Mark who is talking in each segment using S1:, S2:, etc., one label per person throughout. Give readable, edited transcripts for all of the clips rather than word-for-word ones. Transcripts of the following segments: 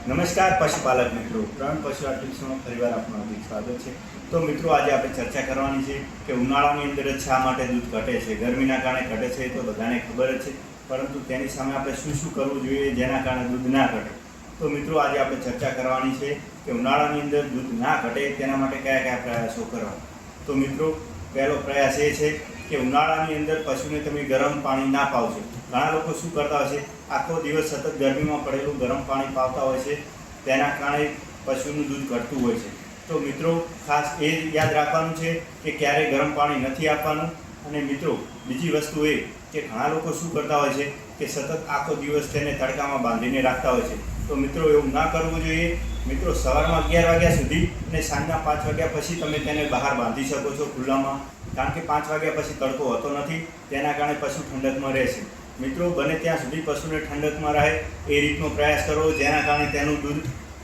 S1: નમસ્કાર પશુપાલક મિત્રો, પ્રાણ પશુ આર્ટિસ્ટમાં ફરીવાર આપનું હાર્દિક સ્વાગત છે। તો મિત્રો આજે આપણે ચર્ચા કરવાની છે કે ઉનાળાની અંદર જ શા માટે દૂધ ઘટે છે। ગરમીના કારણે ઘટે છે તો બધાને ખબર જ છે, પરંતુ તેની સામે આપણે શું કરવું જોઈએ જેના કારણે દૂધ ના ઘટે। તો મિત્રો આજે આપણે ચર્ચા કરવાની છે કે ઉનાળાની અંદર દૂધ ના ઘટે તેના માટે કયા કયા પ્રયાસો કરવા। તો મિત્રો પહેલો પ્રયાસ એ છે કે ઉનાળાની અંદર પશુને તમે ગરમ પાણી ના પાવશો। ઘણા લોકો શું કરતા હોય છે, આખો દિવસ સતત ગરમીમાં પડેલું ગરમ પાણી પાવતા હોય છે, તેના કારણે પશુનું દૂધ ઘટતું હોય છે। તો મિત્રો ખાસ એ યાદ રાખવાનું છે કે ક્યારેય ગરમ પાણી નથી આપવાનું। અને મિત્રો બીજી વસ્તુ એ કે ઘણા લોકો શું કરતા હોય છે કે સતત આખો દિવસ તેને તડકામાં બાંધીને રાખતા હોય છે। તો મિત્રો એવું ના કરવું જોઈએ। મિત્રો સવારમાં 11 વાગ્યા સુધી અને સાંજના 5 વાગ્યા પછી તમે તેને બહાર બાંધી શકો છો ખુલ્લામાં, કારણ કે 5 વાગ્યા પછી તડકો હોતો નથી, તેના કારણે પશુ ઠંડકમાં રહેશે। મિત્રો બને ત્યાં સુધી પશુને ઠંડકમાં રહે એ રીતનો પ્રયાસ કરો જેના કારણે તેનું દૂધ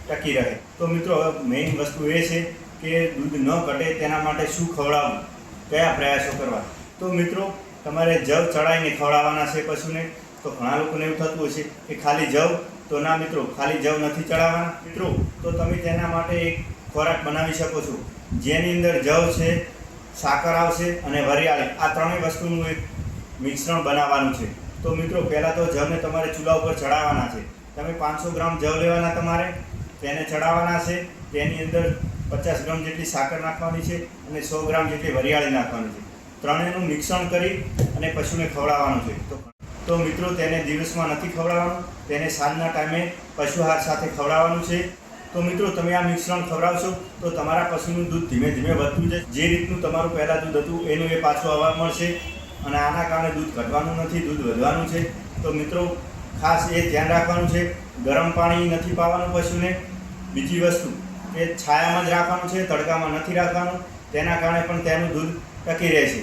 S1: ટકી રહે। તો મિત્રો હવે મેઇન વસ્તુ એ છે કે દૂધ ન ઘટે તેના માટે શું ખવડાવવું, કયા પ્રયાસો કરવા। તો મિત્રો તમારે જવ ચડાવીને ખવડાવવાના છે પશુને। તો ઘણા લોકોને એવું થતું હોય છે કે ખાલી જવ, તો ના મિત્રો, ખાલી જવ નથી ચડાવવાના મિત્રો। તો તમે તેના માટે એક ખોરાક બનાવી શકો છો જેની અંદર જવ છે, સાકર આવશે અને વરિયાળી, આ ત્રણેય વસ્તુનું એક મિશ્રણ બનાવવાનું છે। તો મિત્રો પહેલાં તો જવને તમારે ચૂલા ઉપર ચડાવવાના છે। તમે 500 ગ્રામ જવ લેવાના, તમારે તેને ચડાવવાના છે। તેની અંદર 50 ગ્રામ જેટલી સાકર નાખવાની છે અને 100 ગ્રામ જેટલી વરિયાળી નાખવાની છે। ત્રણેયનું મિશ્રણ કરી અને પશુને ખવડાવવાનું છે। તો મિત્રો તેને દિવસમાં નથી ખવડાવવાનું, તેને સાંજના ટાઈમે પશુ આહાર સાથે ખવડાવવાનું છે। તો મિત્રો તમે આ મિશ્રણ ખવડાવશો તો તમારા પશુનું દૂધ ધીમે ધીમે વધતું જશે। જે રીતનું તમારું પહેલાં દૂધ હતું એનું એ પાછું આવવા મળશે અને આના કારણે દૂધ ઘટવાનું નથી, દૂધ વધવાનું છે। તો મિત્રો ખાસ એ ધ્યાન રાખવાનું છે, ગરમ પાણી નથી પાવાનું પશુને। બીજી વસ્તુ કે છાયામાં જ રાખવાનું છે, તડકામાં નથી રાખવાનું, તેના કારણે પણ તેનું દૂધ ટકી રહેશે।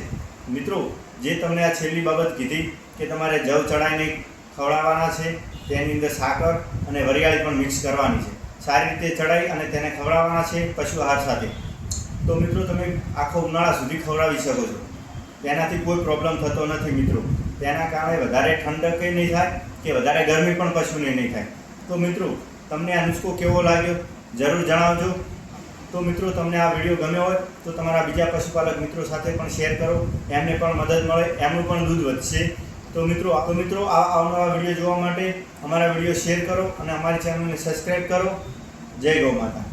S1: મિત્રો જે તમને આ છેલ્લી બાબત કીધી કે તમારે જવ ચડાવીને ખવડાવવાના છે, તેની અંદર સાકર અને વરિયાળી પણ મિક્સ કરવાની છે, સારી રીતે ચડાવી અને તેને ખવડાવવાના છે પશુ આહાર સાથે। તો મિત્રો તમે આખો ઉનાળા સુધી ખવડાવી શકો છો, તેનાથી કોઈ પ્રોબ્લેમ થતો નથી મિત્રો। તેના કારણે વધારે ઠંડક નહીં થાય કે વધારે ગરમી પણ પશુને નહીં થાય। તો મિત્રો તમને આ નુસ્ખો કેવો લાગ્યો જરૂર જણાવજો। તો મિત્રો તમને આ વિડીયો ગમ્યો હોય તો તમારા બીજા પશુપાલક મિત્રો સાથે પણ શેર કરો, એમને પણ મદદ મળે, એમનું પણ દૂધ વધશે। તો મિત્રો આ અવનવા વિડીયો જોવા માટે અમારા વિડીયો શેર કરો અને અમારી ચેનલને સબસ્ક્રાઈબ કરો। જય ગૌ માતા।